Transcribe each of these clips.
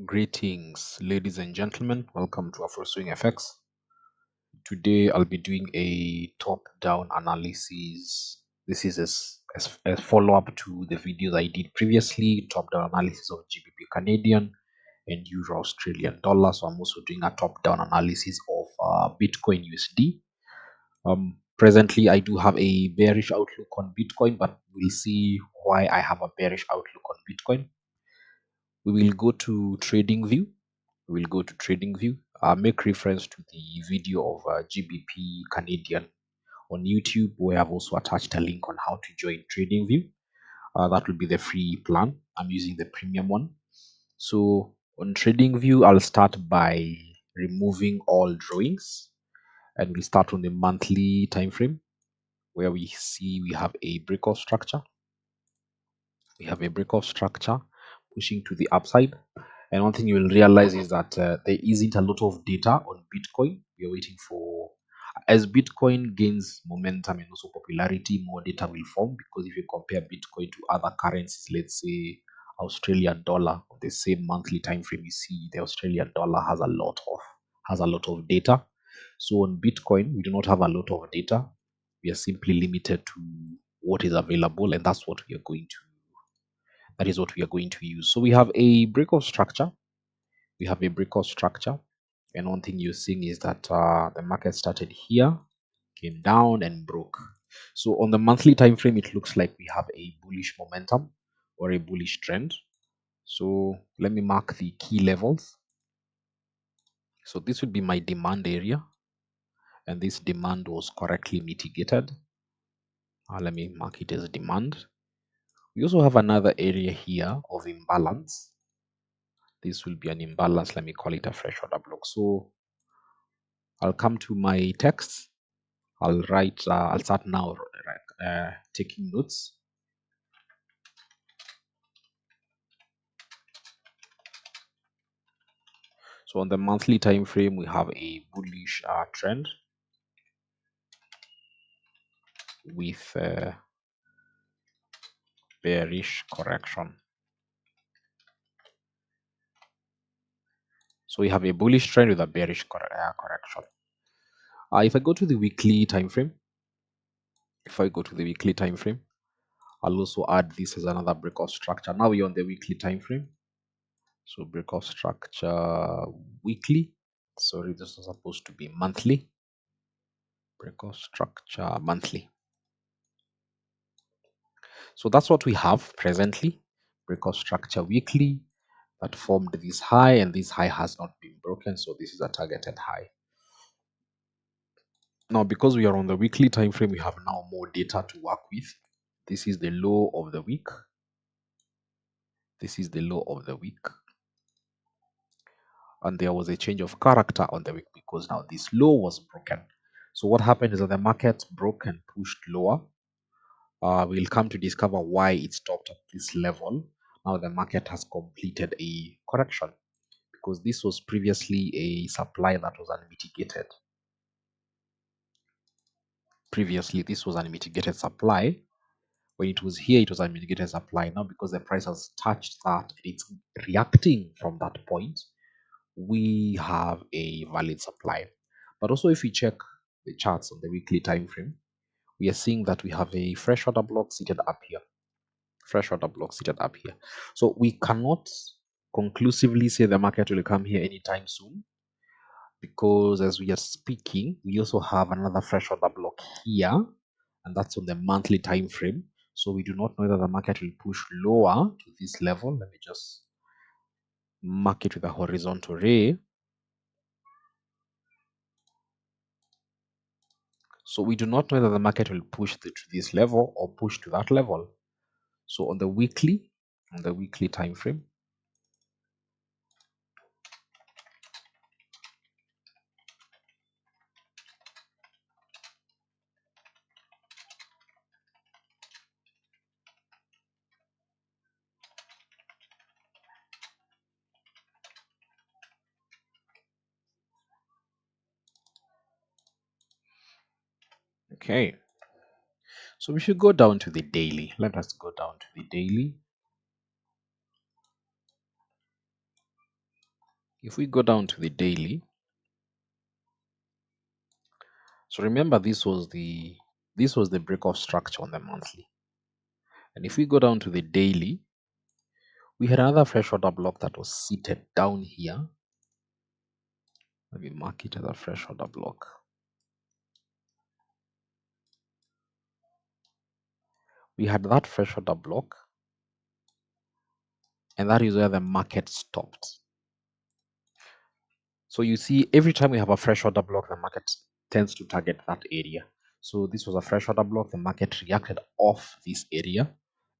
Greetings, ladies and gentlemen. Welcome to AfroSwing FX. Today, I'll be doing a top-down analysis. This is a follow-up to the videos I did previously, top-down analysis of GBP Canadian and Euro Australian dollar. So I'm also doing a top-down analysis of Bitcoin USD. Presently, I do have a bearish outlook on Bitcoin, but we'll see why I have a bearish outlook on Bitcoin. We will go to TradingView. We'll go to TradingView. Make reference to the video of GBP Canadian on YouTube, where I've also attached a link on how to join TradingView. That will be the free plan. I'm using the premium one. So on TradingView, I'll start by removing all drawings, and we'll start on the monthly time frame, where we see we have a breakout structure. We have a breakout structure pushing to the upside. And one thing you will realize is that there isn't a lot of data on Bitcoin. We are waiting for, as Bitcoin gains momentum and also popularity, more data will form. Because if you compare Bitcoin to other currencies, let's say Australian dollar, on the same monthly time frame, you see the Australian dollar has a lot of data. So on Bitcoin, we do not have a lot of data. We are simply limited to what is available, and that's what we are going to that is what we are going to use. So we have a breakout structure. We have a breakout structure. And one thing you're seeing is that the market started here, came down and broke. So on the monthly time frame, it looks like we have a bullish momentum or a bullish trend. So let me mark the key levels. So this would be my demand area. And this demand was correctly mitigated. Let me mark it as demand. We also have another area here of imbalance. This will be an imbalance. Let me call it a fresh order block. So I'll come to my text. I'll start now taking notes. So on the monthly time frame, we have a bullish trend with bearish correction. So we have a bullish trend with a bearish correction. If I go to the weekly time frame, I'll also add this as another breakout structure. Now we're on the weekly time frame. So breakout structure weekly. Sorry, this is supposed to be monthly. Breakout structure monthly. So that's what we have presently. Breakout structure weekly that formed this high, and this high has not been broken. So this is a targeted high. Now, because we are on the weekly time frame, we have now more data to work with. This is the low of the week. This is the low of the week. And there was a change of character on the week because now this low was broken. So what happened is that the market broke and pushed lower. We'll come to discover why it stopped at this level. Now the market has completed a correction because this was previously a supply that was unmitigated. Previously, this was unmitigated supply. When it was here, it was unmitigated supply. Now, because the price has touched that, it's reacting from that point. We have a valid supply. But also, if we check the charts on the weekly time frame, we are seeing that we have a fresh order block seated up here. Fresh order block seated up here. So we cannot conclusively say the market will come here anytime soon, because as we are speaking, we also have another fresh order block here, and that's on the monthly time frame. So we do not know whether the market will push lower to this level. Let me just mark it with a horizontal ray. So we do not know whether the market will push to this level or push to that level. So on the weekly time frame, okay. So we should go down to the daily. Let us go down to the daily. If we go down to the daily, so remember this was the break-off structure on the monthly. And if we go down to the daily, we had another fresh order block that was seated down here. Let me mark it as a fresh order block. We had that fresh order block, and that is where the market stopped. So you see, every time we have a fresh order block, the market tends to target that area. So this was a fresh order block. The market reacted off this area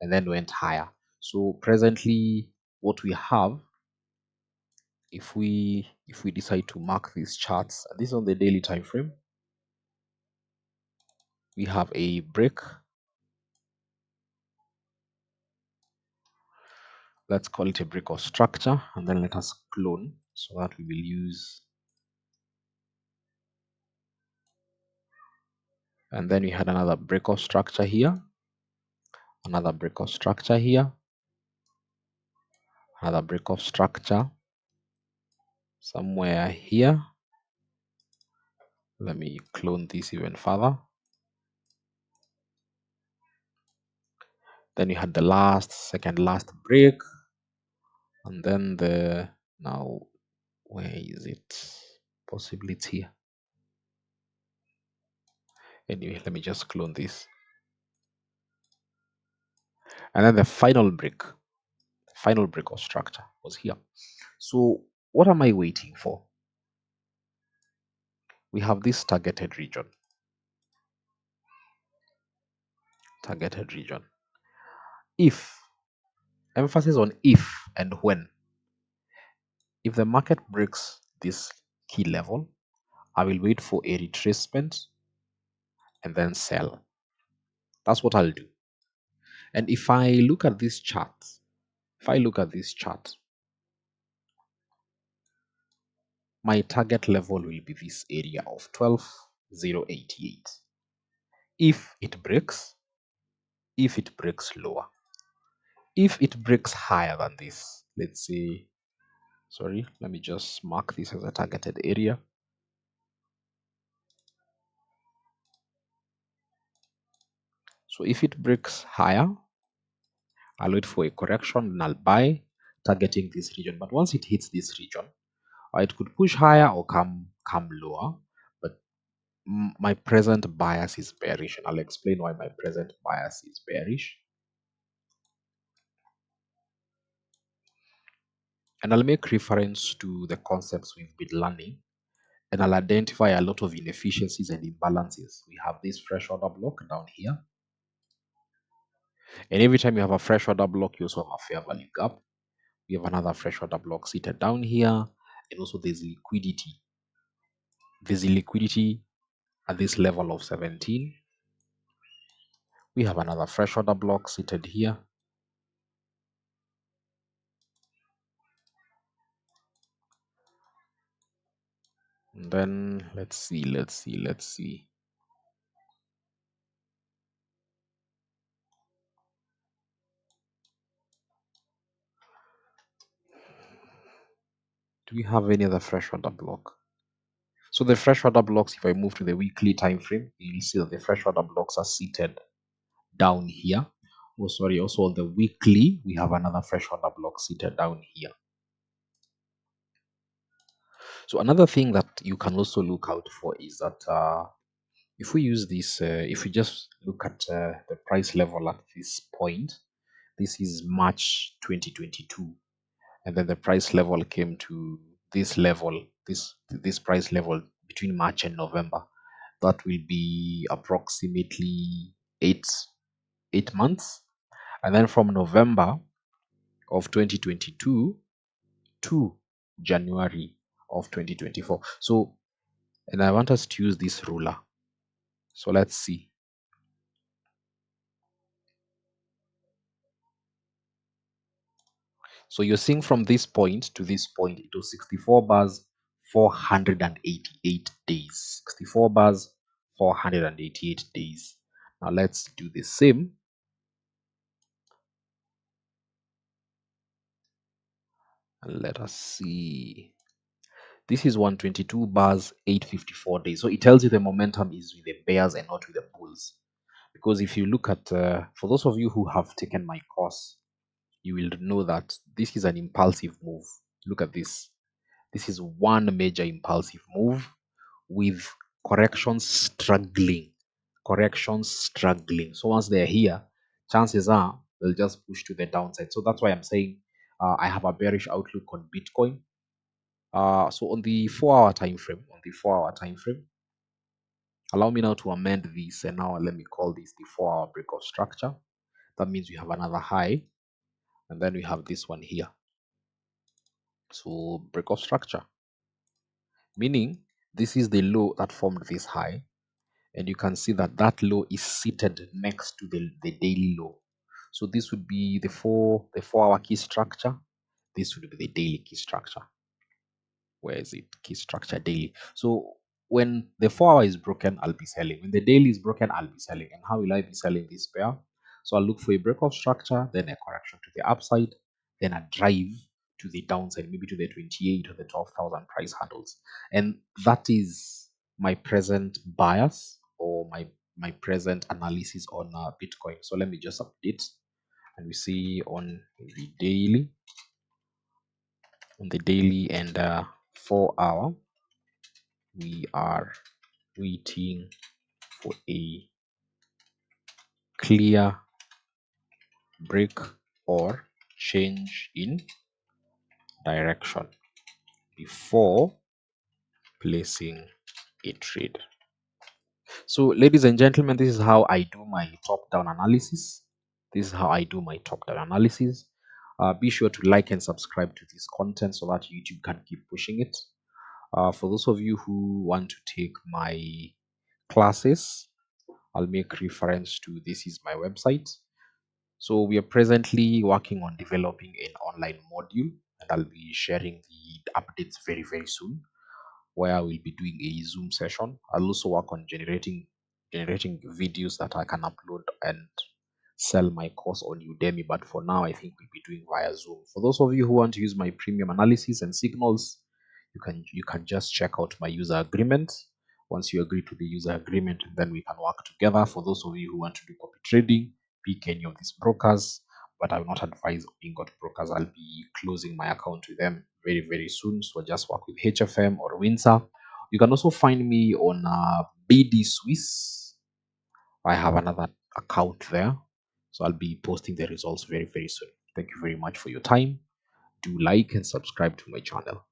and then went higher. So presently, what we have, if we decide to mark these charts, and this is on the daily time frame, we have a break. Let's call it a break of structure, and then let us clone so that we will use. And then we had another break of structure here, another break of structure here, another break of structure somewhere here. Let me clone this even further. Then we had the second last break, and then now where is it? Possibly it's here. Anyway, let me just clone this. And then the final break of structure was here. So what am I waiting for? We have this targeted region. If, emphasis on if and when. If the market breaks this key level, I will wait for a retracement and then sell. That's what I'll do. And if I look at this chart, my target level will be this area of 12,088. If it breaks lower, if it breaks higher than this, let's say, sorry, let me just mark this as a targeted area. So if it breaks higher, I'll wait for a correction and I'll buy, targeting this region. But once it hits this region, it could push higher or come lower. But my present bias is bearish, and I'll explain why my present bias is bearish. And I'll make reference to the concepts we've been learning, and I'll identify a lot of inefficiencies and imbalances. We have this fresh order block down here. And every time you have a fresh order block, you also have a fair value gap. We have another fresh order block seated down here. And also there's liquidity. There's liquidity at this level of 17. We have another fresh order block seated here. And then let's see. Do we have any other fresh order block? So the fresh order blocks, if I move to the weekly time frame, you'll see that the fresh order blocks are seated down here. Oh, sorry, also on the weekly, we have another fresh order block seated down here. So another thing that you can also look out for is that if we use this, if we just look at the price level at this point, this is March 2022, and then the price level came to this level, this price level between March and November. That will be approximately eight months, and then from November of 2022 to January of 2024. So, and I want us to use this ruler. So let's see. So you're seeing from this point to this point, it was 64 bars, 488 days. 64 bars, 488 days. Now let's do the same. And let us see. This is 122 bars, 854 days. So it tells you the momentum is with the bears and not with the bulls. Because if you look at, for those of you who have taken my course, you will know that this is an impulsive move. Look at this. This is one major impulsive move with corrections struggling. Corrections struggling. So once they're here, chances are they'll just push to the downside. So that's why I'm saying I have a bearish outlook on Bitcoin. So on the 4 hour time frame, allow me now to amend this, and now let me call this the 4 hour break of structure. That means we have another high, and then we have this one here. So break of structure, meaning this is the low that formed this high, and you can see that that low is seated next to the daily low. So this would be the 4 hour key structure. This would be the daily key structure. Where is it? Key structure daily. So when the 4 hour is broken, I'll be selling. When the daily is broken, I'll be selling. And how will I be selling this pair? So I'll look for a break of structure, then a correction to the upside, then a drive to the downside, maybe to the 28 or the 12,000 price handles. And that is my present bias, or my present analysis on Bitcoin. So let me just update, and we see on the daily and 4 hour, we are waiting for a clear break or change in direction before placing a trade. So ladies and gentlemen, this is how I do my top-down analysis. Be sure to like and subscribe to this content so that YouTube can keep pushing it. For those of you who want to take my classes, I'll make reference to this is my website. So we are presently working on developing an online module, and I'll be sharing the updates very, very soon, where I will be doing a Zoom session. I'll also work on generating videos that I can upload and sell my course on Udemy. But for now, I think we'll be doing via Zoom. For those of you who want to use my premium analysis and signals, you can just check out my user agreement. Once you agree to the user agreement, then we can work together. For those of you who want to do copy trading, pick any of these brokers, but I will not advise Ingot brokers. I'll be closing my account with them very, very soon. So just work with HFM or Windsor. You can also find me on BD Swiss. I have another account there. So I'll be posting the results very, very soon. Thank you very much for your time. Do like and subscribe to my channel.